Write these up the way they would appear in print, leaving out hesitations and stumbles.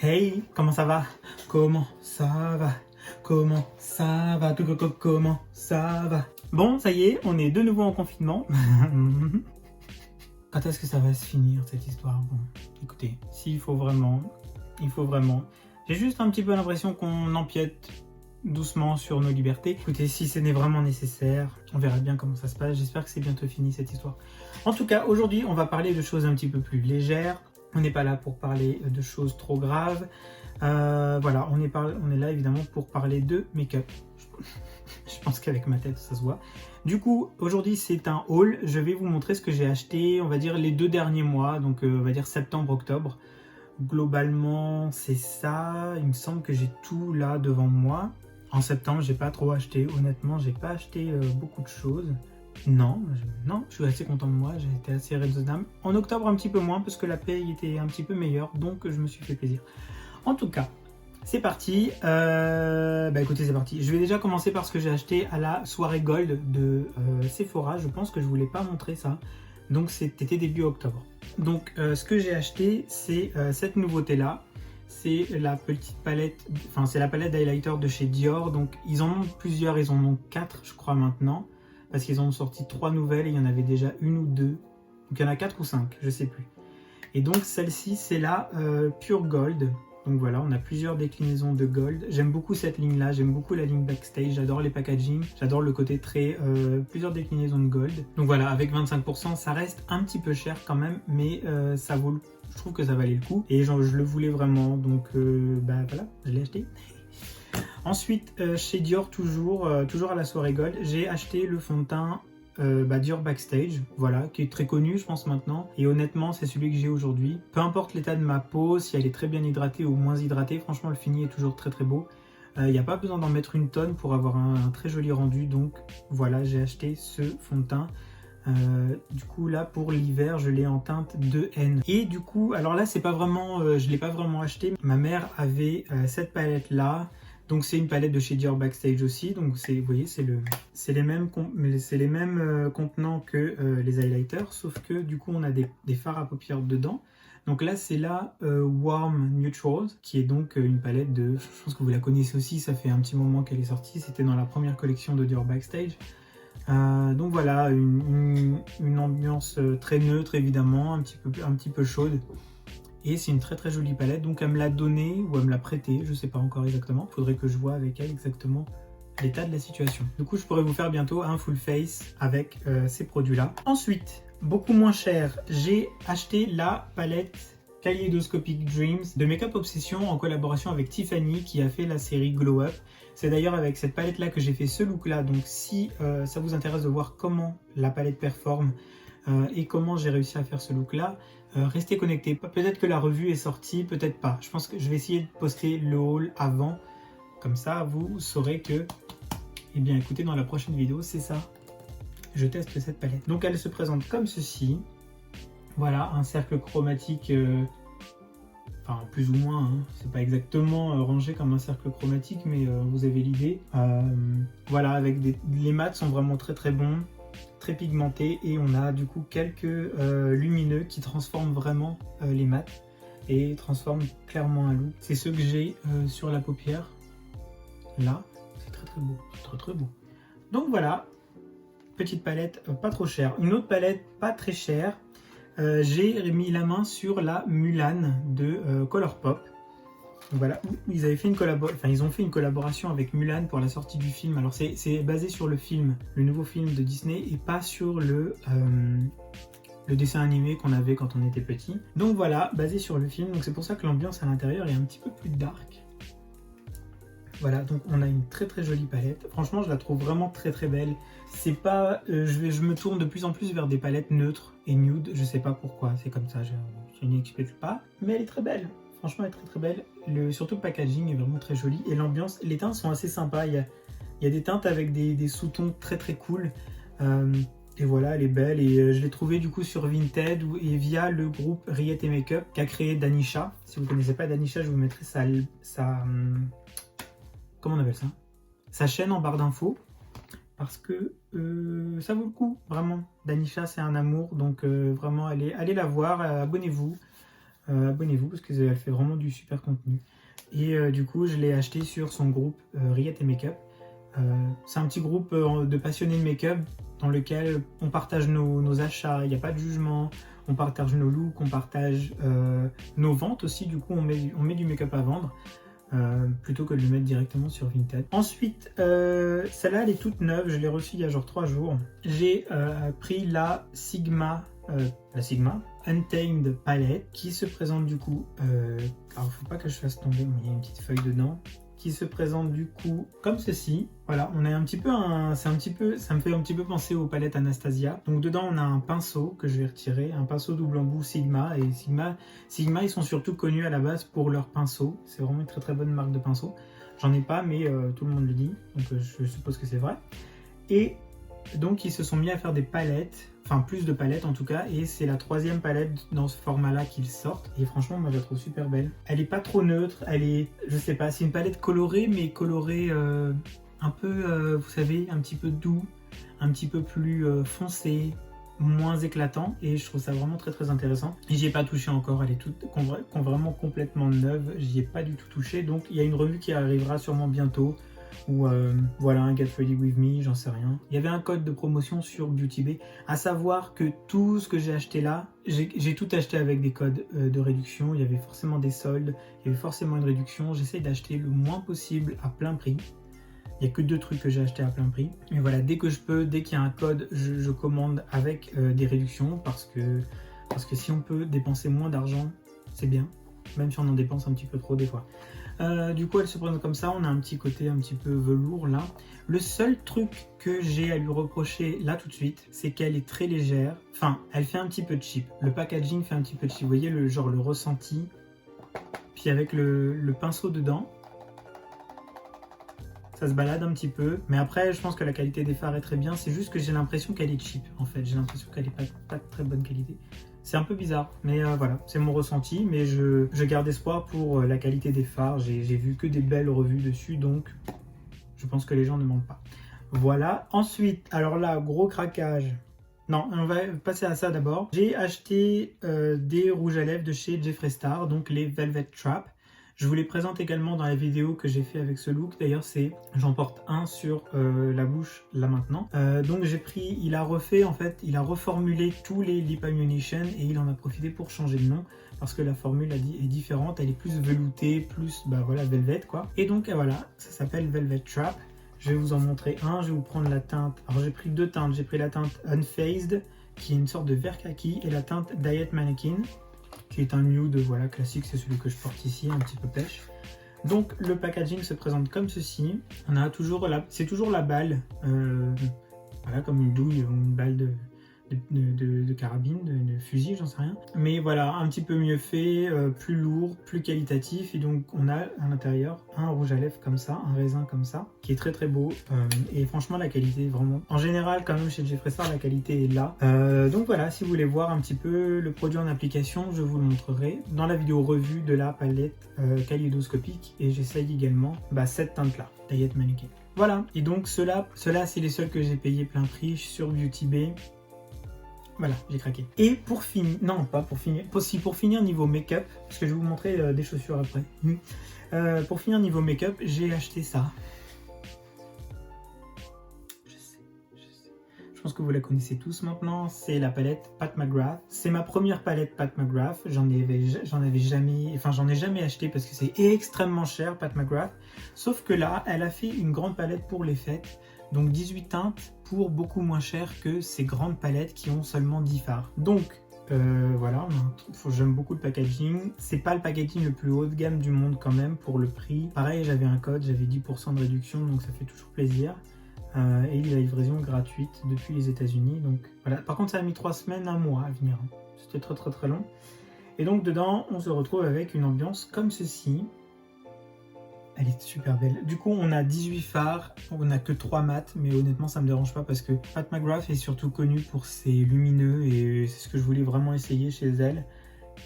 Hey, comment ça va? Comment ça va? Comment ça va? Comment ça va? Bon, ça y est, on est de nouveau en confinement. Quand est-ce que ça va se finir cette histoire? Bon, écoutez, s'il faut vraiment, il faut vraiment. J'ai juste un petit peu l'impression qu'on empiète doucement sur nos libertés. Écoutez, si ce n'est vraiment nécessaire, on verra bien comment ça se passe. J'espère que c'est bientôt fini cette histoire. En tout cas, aujourd'hui, on va parler de choses un petit peu plus légères. On n'est pas là pour parler de choses trop graves. Voilà, on est là évidemment pour parler de make-up. Je pense qu'avec ma tête, ça se voit. Du coup, aujourd'hui, c'est un haul. Je vais vous montrer ce que j'ai acheté, on va dire, les 2 derniers mois. Donc, on va dire septembre-octobre. Globalement, c'est ça. Il me semble que j'ai tout là devant moi. En septembre, j'ai pas trop acheté. Honnêtement, j'ai pas acheté beaucoup de choses. Non, je suis assez content de moi, j'ai été assez raisonnable. En octobre, un petit peu moins, parce que la paye était un petit peu meilleure, donc je me suis fait plaisir. En tout cas, c'est parti. Écoutez, c'est parti. Je vais déjà commencer par ce que j'ai acheté à la soirée Gold de Sephora. Je pense que je ne vous l'ai pas montré ça. Donc, c'était début octobre. Donc, ce que j'ai acheté, c'est cette nouveauté-là. C'est la petite palette, enfin, c'est la palette d'highlighter de chez Dior. Donc, ils en ont plusieurs, ils en ont 4, je crois, maintenant. Parce qu'ils ont sorti 3 nouvelles et il y en avait déjà 1 ou 2. Donc il y en a 4 ou 5, je sais plus. Et donc celle-ci, c'est la Pure Gold. Donc voilà, on a plusieurs déclinaisons de Gold. J'aime beaucoup cette ligne-là, j'aime beaucoup la ligne Backstage. J'adore les packaging, j'adore le côté très... plusieurs déclinaisons de Gold. Donc voilà, avec 25%, ça reste un petit peu cher quand même, mais ça vaut je trouve que ça valait le coup. Et genre, je le voulais vraiment, donc voilà, je l'ai acheté. Ensuite, chez Dior, toujours à la soirée Gold, j'ai acheté le fond de teint Dior Backstage, voilà, qui est très connu, je pense, maintenant. Et honnêtement, c'est celui que j'ai aujourd'hui. Peu importe l'état de ma peau, si elle est très bien hydratée ou moins hydratée, franchement, le fini est toujours très très beau. Il n'y a pas besoin d'en mettre une tonne pour avoir un très joli rendu. Donc voilà, j'ai acheté ce fond de teint. Du coup là pour l'hiver je l'ai en teinte 2N et du coup alors là c'est pas vraiment je l'ai pas vraiment acheté. Ma mère avait cette palette là, donc c'est une palette de chez Dior Backstage aussi, donc vous voyez c'est les mêmes contenants que les highlighters, sauf que du coup on a des fards à paupières dedans. Donc là c'est la Warm Neutrals, qui est donc une palette de, je pense que vous la connaissez aussi, ça fait un petit moment qu'elle est sortie, c'était dans la première collection de Dior Backstage. Donc voilà, une ambiance très neutre évidemment, un petit peu chaude. Et c'est une très très jolie palette, donc elle me l'a donnée ou elle me l'a prêtée, je sais pas encore exactement. Il faudrait que je vois avec elle exactement l'état de la situation. Du coup, je pourrais vous faire bientôt un full face avec ces produits-là. Ensuite, beaucoup moins cher, j'ai acheté la palette Kaleidoscopic Dreams de Makeup Obsession en collaboration avec Tiffany qui a fait la série Glow Up. C'est d'ailleurs avec cette palette là que j'ai fait ce look là, donc si ça vous intéresse de voir comment la palette performe et comment j'ai réussi à faire ce look là, restez connectés. Peut-être que la revue est sortie, peut-être pas. Je pense que je vais essayer de poster le haul avant, comme ça vous saurez que, eh bien écoutez, dans la prochaine vidéo c'est ça, je teste cette palette. Donc elle se présente comme ceci. Voilà, un cercle chromatique, enfin plus ou moins, hein. C'est pas exactement rangé comme un cercle chromatique, mais vous avez l'idée. Voilà, avec les mats sont vraiment très très bons, très pigmentés, et on a du coup quelques lumineux qui transforment vraiment les mats et transforment clairement un look. C'est ceux que j'ai sur la paupière, là, c'est très très beau, très très beau. Donc voilà, petite palette pas trop chère. Une autre palette pas très chère. J'ai mis la main sur la Mulan de Colourpop. Voilà, ils avaient fait ils ont fait une collaboration avec Mulan pour la sortie du film. Alors c'est basé sur le film, le nouveau film de Disney, et pas sur le dessin animé qu'on avait quand on était petit. Donc voilà, basé sur le film. Donc c'est pour ça que l'ambiance à l'intérieur est un petit peu plus dark. Voilà, donc on a une très très jolie palette. Franchement, je la trouve vraiment très très belle. C'est pas, je me tourne de plus en plus vers des palettes neutres et nude. Je sais pas pourquoi, c'est comme ça. Je n'y explique pas, mais elle est très belle. Franchement, elle est très très belle. Surtout le packaging est vraiment très joli et l'ambiance. Les teintes sont assez sympas. Il y a des teintes avec des sous-tons très très cool. Et voilà, elle est belle. Et je l'ai trouvée du coup sur Vinted et via le groupe Riette et Makeup qu'a créé Danisha. Si vous ne connaissez pas Danisha, je vous mettrai comment on appelle ça, sa chaîne en barre d'infos, parce que ça vaut le coup, vraiment. Danisha, c'est un amour, donc vraiment allez la voir, abonnez-vous. abonnez-vous parce qu'elle fait vraiment du super contenu. Et du coup, je l'ai acheté sur son groupe Riette et Make-up. C'est un petit groupe de passionnés de make-up dans lequel on partage nos achats, il n'y a pas de jugement, on partage nos looks, on partage nos ventes aussi, du coup on met du make-up à vendre plutôt que de le mettre directement sur Vinted. Ensuite, celle-là elle est toute neuve, je l'ai reçue il y a genre 3 jours. J'ai pris la Sigma Untamed Palette qui se présente du coup, alors faut pas que je fasse tomber, mais il y a une petite feuille dedans, qui se présente du coup comme ceci. Voilà, on a un petit peu ça me fait un petit peu penser aux palettes Anastasia. Donc dedans on a un pinceau que je vais retirer, un pinceau double embout Sigma. Et Sigma ils sont surtout connus à la base pour leurs pinceaux. C'est vraiment une très très bonne marque de pinceau. J'en ai pas mais tout le monde le dit, donc je suppose que c'est vrai. Et donc ils se sont mis à faire des palettes, enfin plus de palettes en tout cas, et c'est la 3e palette dans ce format là qu'ils sortent, et franchement moi je la trouve super belle. Elle est pas trop neutre, elle est, je sais pas, c'est une palette colorée, mais colorée un peu, vous savez, un petit peu doux, un petit peu plus foncé, moins éclatant, et je trouve ça vraiment très très intéressant. Et j'y ai pas touché encore, elle est toute vraiment complètement neuve, j'y ai pas du tout touché, donc il y a une revue qui arrivera sûrement bientôt, ou voilà, un Get Ready With Me, j'en sais rien. Il y avait un code de promotion sur Beauty Bay, à savoir que tout ce que j'ai acheté là, j'ai tout acheté avec des codes de réduction, il y avait forcément des soldes, il y avait forcément une réduction, j'essaie d'acheter le moins possible à plein prix. Il n'y a que 2 trucs que j'ai acheté à plein prix. Mais voilà, dès que je peux, dès qu'il y a un code, je commande avec des réductions, parce que si on peut dépenser moins d'argent, c'est bien, même si on en dépense un petit peu trop des fois. Du coup elle se présente comme ça, on a un petit côté un petit peu velours là. Le seul truc que j'ai à lui reprocher là tout de suite, c'est qu'elle est très légère, enfin elle fait un petit peu cheap, le packaging fait un petit peu cheap, vous voyez le ressenti, puis avec le pinceau dedans, ça se balade un petit peu, mais après je pense que la qualité des fards est très bien, c'est juste que j'ai l'impression qu'elle est cheap en fait, j'ai l'impression qu'elle est pas de très bonne qualité. C'est un peu bizarre, mais voilà, c'est mon ressenti, mais je garde espoir pour la qualité des fards, j'ai vu que des belles revues dessus, donc je pense que les gens ne mentent pas. Voilà, ensuite, alors là, gros craquage. Non, on va passer à ça d'abord. J'ai acheté des rouges à lèvres de chez Jeffree Star, donc les Velvet Trap. Je vous les présente également dans la vidéo que j'ai fait avec ce look. D'ailleurs, j'en porte un sur la bouche là maintenant. Donc j'ai pris, il a refait en fait, il a reformulé tous les Lip Ammunition et il en a profité pour changer de nom parce que la formule est différente, elle est plus veloutée, plus bah voilà velvet quoi. Et donc voilà, ça s'appelle Velvet Trap. Je vais vous en montrer un, je vais vous prendre la teinte. Alors j'ai pris 2 teintes, j'ai pris la teinte Unfazed qui est une sorte de vert kaki et la teinte Diet Mannequin, qui est un nude voilà, classique, c'est celui que je porte ici, un petit peu pêche. Donc le packaging se présente comme ceci. On a toujours c'est toujours la balle, voilà, comme une douille ou une balle de carabine, de fusil, j'en sais rien. Mais voilà, un petit peu mieux fait, plus lourd, plus qualitatif. Et donc on a à l'intérieur un rouge à lèvres comme ça, un raisin comme ça, qui est très très beau. Et franchement la qualité vraiment, en général quand même chez Jeffree Star la qualité est là. Donc voilà, si vous voulez voir un petit peu le produit en application, je vous le montrerai dans la vidéo revue de la palette kaléidoscopique. Et j'essaye également cette teinte là, Diet Mannequin. Voilà, et donc ceux-là c'est les seuls que j'ai payé plein prix sur Beauty Bay. Voilà, j'ai craqué. Et pour finir, non pas pour finir, aussi pour finir niveau make-up, parce que je vais vous montrer des chaussures après. Pour finir niveau make-up, j'ai acheté ça. Je pense que vous la connaissez tous maintenant, c'est la palette Pat McGrath. C'est ma première palette Pat McGrath, j'en ai jamais acheté parce que c'est extrêmement cher Pat McGrath. Sauf que là, elle a fait une grande palette pour les fêtes. Donc 18 teintes pour beaucoup moins cher que ces grandes palettes qui ont seulement 10 fards. Donc voilà, j'aime beaucoup le packaging. C'est pas le packaging le plus haut de gamme du monde quand même pour le prix. Pareil, j'avais un code, j'avais 10% de réduction, donc ça fait toujours plaisir. Et la livraison gratuite depuis les États-Unis. Donc voilà. Par contre, ça a mis 3 semaines, 1 mois à venir. C'était très très très long. Et donc dedans, on se retrouve avec une ambiance comme ceci. Elle est super belle. Du coup, on a 18 fards, on n'a que 3 mats, mais honnêtement, ça me dérange pas parce que Pat McGrath est surtout connue pour ses lumineux et c'est ce que je voulais vraiment essayer chez elle.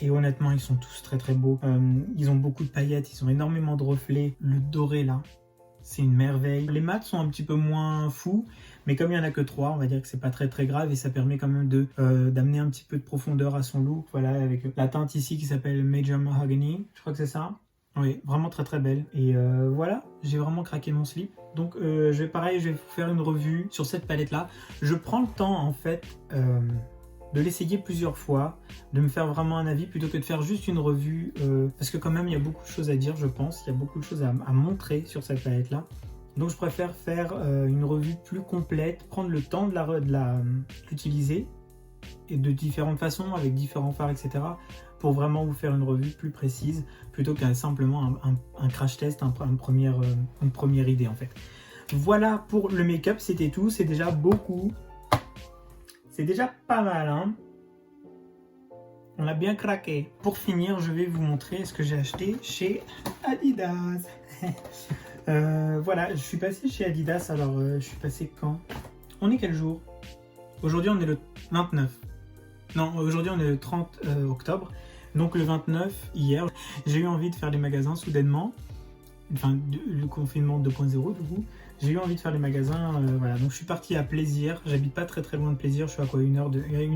Et honnêtement, ils sont tous très très beaux. Ils ont beaucoup de paillettes, ils ont énormément de reflets. Le doré là, c'est une merveille. Les mats sont un petit peu moins fous, Mais comme il n'y en a que 3, on va dire que c'est pas très très grave et ça permet quand même de d'amener un petit peu de profondeur à son look. Voilà, avec la teinte ici qui s'appelle Major Mahogany, je crois que c'est ça. Oui, vraiment très très belle. Et voilà, j'ai vraiment craqué mon slip. Donc je vais vous faire une revue sur cette palette là. Je prends le temps en fait de l'essayer plusieurs fois, de me faire vraiment un avis plutôt que de faire juste une revue parce que quand même il y a beaucoup de choses à dire, je pense. Il y a beaucoup de choses à montrer sur cette palette là. Donc je préfère faire une revue plus complète, prendre le temps de l'utiliser et de différentes façons, avec différents fards, etc. pour vraiment vous faire une revue plus précise, plutôt qu'un simplement un crash test, une première idée en fait. Voilà pour le make-up, c'était tout, c'est déjà beaucoup. C'est déjà pas mal, hein. On a bien craqué. Pour finir, je vais vous montrer ce que j'ai acheté chez Adidas. Voilà, je suis passé chez Adidas, alors je suis passé quand? On est quel jour? Aujourd'hui on est le 29. Non, aujourd'hui on est le 30 octobre. Donc le 29, hier, j'ai eu envie de faire les magasins soudainement. Enfin, le confinement 2.0 du coup. J'ai eu envie de faire les magasins, voilà. Donc je suis parti à Plaisir. J'habite pas très très loin de Plaisir, je suis à quoi, une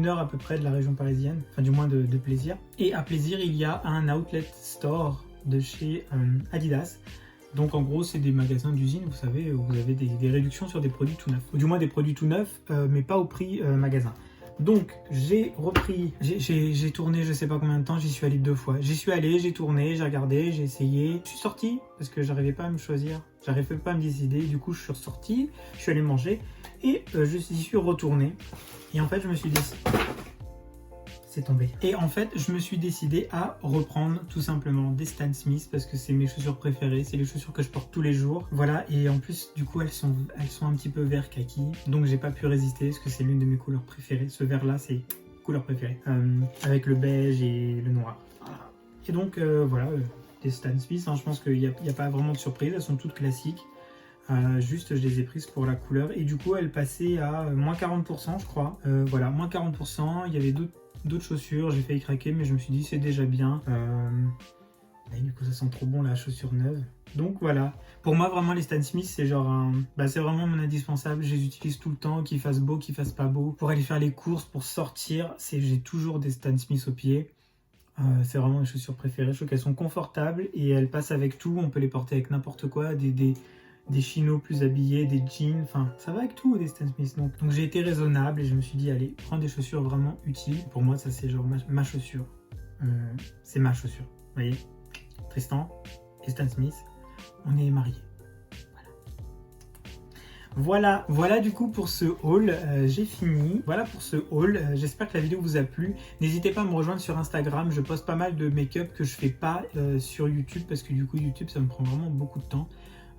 heure à peu près de la région parisienne. Enfin du moins de Plaisir. Et à Plaisir, il y a un outlet store de chez Adidas. Donc en gros, c'est des magasins d'usine, vous savez, où vous avez des réductions sur des produits tout neufs. Ou du moins des produits tout neufs, mais pas au prix magasin. Donc j'ai repris, j'ai tourné je sais pas combien de temps, j'y suis allé 2 fois. J'y suis allé, j'ai tourné, j'ai regardé, j'ai essayé. Je suis sorti parce que j'arrivais pas à me choisir, j'arrivais pas à me décider. Du coup je suis ressorti, je suis allé manger et j'y suis retourné. Et en fait je me suis dit... C'est tombé. Et en fait, je me suis décidé à reprendre tout simplement des Stan Smith parce que c'est mes chaussures préférées, c'est les chaussures que je porte tous les jours. Voilà, et en plus, du coup, elles sont un petit peu vert kaki, donc j'ai pas pu résister parce que c'est l'une de mes couleurs préférées. Ce vert là, c'est couleur préférée, avec le beige et le noir. Voilà. Et donc, voilà, des Stan Smith, hein, je pense qu'il n'y a pas vraiment de surprise, elles sont toutes classiques. Juste je les ai prises pour la couleur et du coup elles passaient à moins 40% je crois. Voilà, moins 40%, il y avait d'autres chaussures, j'ai failli craquer mais je me suis dit c'est déjà bien. Et du coup ça sent trop bon la chaussure neuve. Donc voilà, pour moi vraiment les Stan Smith c'est genre c'est vraiment mon indispensable, je les utilise tout le temps, qu'il fasse beau, qu'il fasse pas beau. Pour aller faire les courses, pour sortir, j'ai toujours des Stan Smith au pied. C'est vraiment mes chaussures préférées, je trouve qu'elles sont confortables et elles passent avec tout, on peut les porter avec n'importe quoi, des chinos plus habillés, des jeans, enfin ça va avec tout des Stan Smith. Donc j'ai été raisonnable et je me suis dit allez, prends des chaussures vraiment utiles. Pour moi ça c'est genre ma chaussure, c'est ma chaussure, vous voyez. Tristan et Stan Smith, on est mariés. Voilà du coup pour ce haul, j'ai fini. Voilà pour ce haul, j'espère que la vidéo vous a plu. N'hésitez pas à me rejoindre sur Instagram, je poste pas mal de make-up que je fais pas sur YouTube parce que du coup YouTube ça me prend vraiment beaucoup de temps.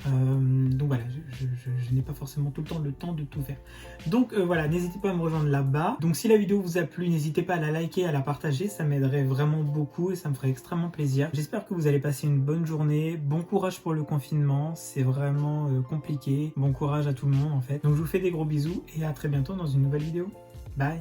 Donc voilà, je n'ai pas forcément tout le temps de tout faire. Donc voilà, n'hésitez pas à me rejoindre là-bas. Donc si la vidéo vous a plu, n'hésitez pas à la liker, à la partager, ça m'aiderait vraiment beaucoup et ça me ferait extrêmement plaisir. J'espère que vous allez passer une bonne journée. Bon courage pour le confinement, c'est vraiment compliqué. Bon courage à tout le monde en fait. Donc je vous fais des gros bisous et à très bientôt dans une nouvelle vidéo. Bye!